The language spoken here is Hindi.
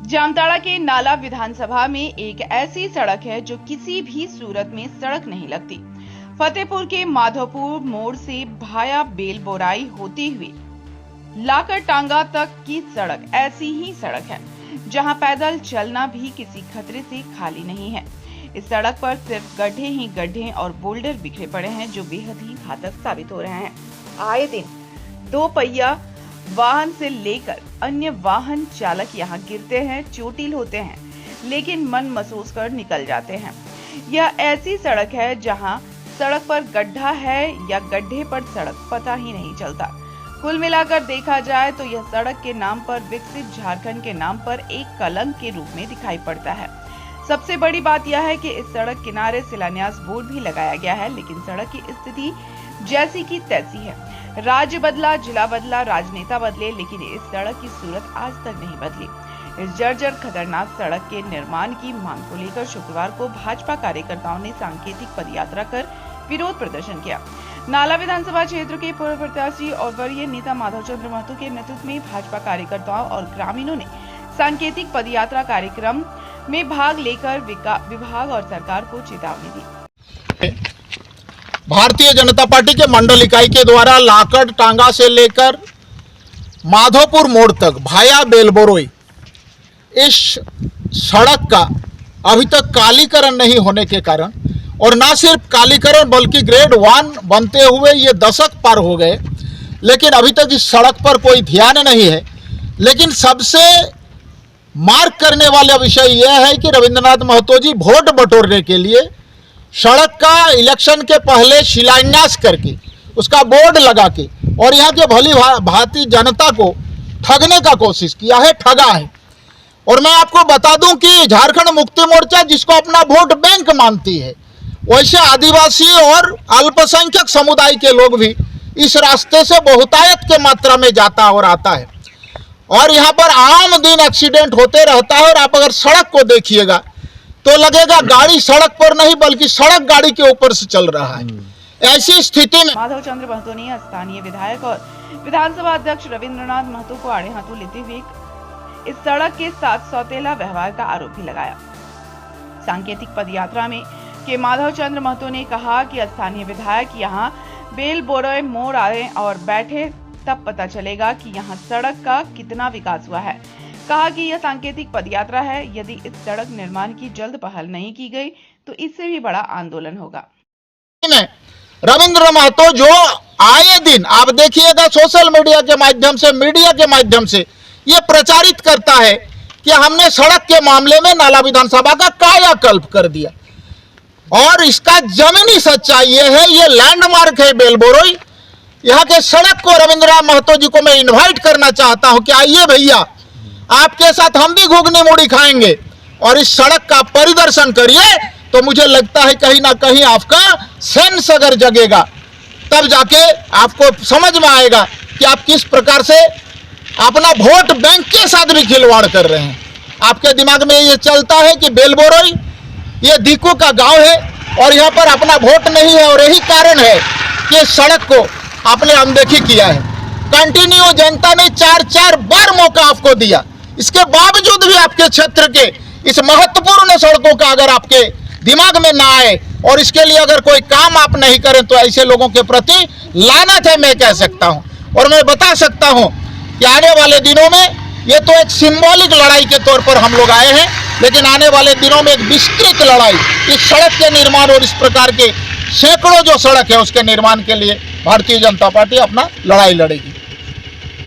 जामताड़ा के नाला विधानसभा में एक ऐसी सड़क है जो किसी भी सूरत में सड़क नहीं लगती। फतेहपुर के माधोपुर मोड़ से भाया बेल बोराई होते हुए लाकर टांगा तक की सड़क ऐसी ही सड़क है जहां पैदल चलना भी किसी खतरे से खाली नहीं है। इस सड़क पर सिर्फ गड्ढे ही गड्ढे और बोल्डर बिखरे पड़े हैं जो बेहद ही घातक साबित हो रहे हैं। आए दिन दो पहिया वाहन से लेकर अन्य वाहन चालक यहां गिरते हैं, चोटिल होते हैं, लेकिन मन महसूस कर निकल जाते हैं। यह ऐसी सड़क है जहां सड़क पर गड्ढा है या गड्ढे पर सड़क पता ही नहीं चलता। कुल मिलाकर देखा जाए तो यह सड़क के नाम पर विकसित झारखंड के नाम पर एक कलंक के रूप में दिखाई पड़ता है। सबसे बड़ी बात यह है कि इस सड़क किनारे शिलान्यास बोर्ड भी लगाया गया है, लेकिन सड़क की स्थिति जैसी की तैसी है। राज्य बदला, जिला बदला, राजनेता बदले, लेकिन इस सड़क की सूरत आज तक नहीं बदली। इस जर्जर खतरनाक सड़क के निर्माण की मांग को लेकर शुक्रवार को भाजपा कार्यकर्ताओं ने सांकेतिक पदयात्रा कर विरोध प्रदर्शन किया। नाला विधानसभा क्षेत्र के पूर्व प्रत्याशी और वरीय नेता माधव चंद्र महतो के नेतृत्व में भाजपा कार्यकर्ताओं और ग्रामीणों ने सांकेतिक पदयात्रा कार्यक्रम में भाग लेकर विभाग और सरकार को चेतावनी दी। भारतीय जनता पार्टी के मंडल इकाई के द्वारा लाकड़ टांगा से लेकर माधोपुर मोड़ तक भाया बेलबोरोई इस सड़क का अभी तक कालीकरण नहीं होने के कारण, और ना सिर्फ कालीकरण बल्कि ग्रेड 1 बनते हुए ये दशक पार हो गए, लेकिन अभी तक इस सड़क पर कोई ध्यान नहीं है। लेकिन सबसे मार्क करने वाला विषय यह है कि रविंद्रनाथ महतो जी वोट बटोरने के लिए सड़क का इलेक्शन के पहले शिलान्यास करके उसका बोर्ड लगा के और यहाँ के भली भांति जनता को ठगने का कोशिश किया है, ठगा है। और मैं आपको बता दूं कि झारखंड मुक्ति मोर्चा जिसको अपना वोट बैंक मानती है, वैसे आदिवासी और अल्पसंख्यक समुदाय के लोग भी इस रास्ते से बहुतायत के मात्रा में जाता और आता है, और यहाँ पर आम दिन एक्सीडेंट होते रहता है। और आप अगर सड़क को देखिएगा तो लगेगा गाड़ी सड़क पर नहीं बल्कि सड़क गाड़ी के ऊपर से चल रहा है। ऐसी स्थिति में माधव चंद्र महतो ने स्थानीय विधायक और विधानसभा अध्यक्ष रविंद्रनाथ महतो को आड़े हाथों लेते हुए इस सड़क के साथ सौतेला व्यवहार का आरोप भी लगाया। सांकेतिक पदयात्रा में के माधव चंद्र महतो ने कहा कि स्थानीय विधायक यहाँ बेल बोरोई मोड़ आए और बैठे तब पता चलेगा कि यहाँ सड़क का कितना विकास हुआ है। कहा कि यह सांकेतिक पदयात्रा है, यदि इस सड़क निर्माण की जल्द पहल नहीं की गई तो इससे भी बड़ा आंदोलन होगा। रविंद्र महतो जो आए दिन आप देखिएगा सोशल मीडिया के माध्यम से, मीडिया के माध्यम से ये प्रचारित करता है कि हमने सड़क के मामले में नाला विधानसभा का कायाकल्प कर दिया, और इसका जमीनी सच्चाई ये है, ये लैंडमार्क है बेलबोरोई। यहाँ के सड़क को रविंद्रनाथ महतो जी को मैं इनवाइट करना चाहता हूं कि आइए भैया, आपके साथ हम भी घुगनी मुड़ी खाएंगे और इस सड़क का परिदर्शन करिए। तो मुझे लगता है कहीं ना कहीं आपका सेंस अगर जगेगा तब जाके आपको समझ में आएगा कि आप किस प्रकार से अपना वोट बैंक के साथ भी खिलवाड़ कर रहे हैं। आपके दिमाग में ये चलता है कि बेलबोरोई ये दीकू का गांव है और यहाँ पर अपना वोट नहीं है, और यही कारण है कि सड़क को आपने अनदेखी किया है। कंटिन्यू जनता ने 4 बार मौका आपको दिया, इसके बावजूद भी आपके क्षेत्र के इस महत्वपूर्ण सड़कों का अगर आपके दिमाग में ना आए और इसके लिए अगर कोई काम आप नहीं करें तो ऐसे लोगों के प्रति लानत है, मैं कह सकता हूं। और मैं बता सकता हूं कि आने वाले दिनों में ये तो एक सिंबॉलिक लड़ाई के तौर पर हम लोग आए हैं, लेकिन आने वाले दिनों में एक विस्तृत लड़ाई इस सड़क के निर्माण और इस प्रकार के सैकड़ों जो सड़क है उसके निर्माण के लिए भारतीय जनता पार्टी अपना लड़ाई लड़ेगी।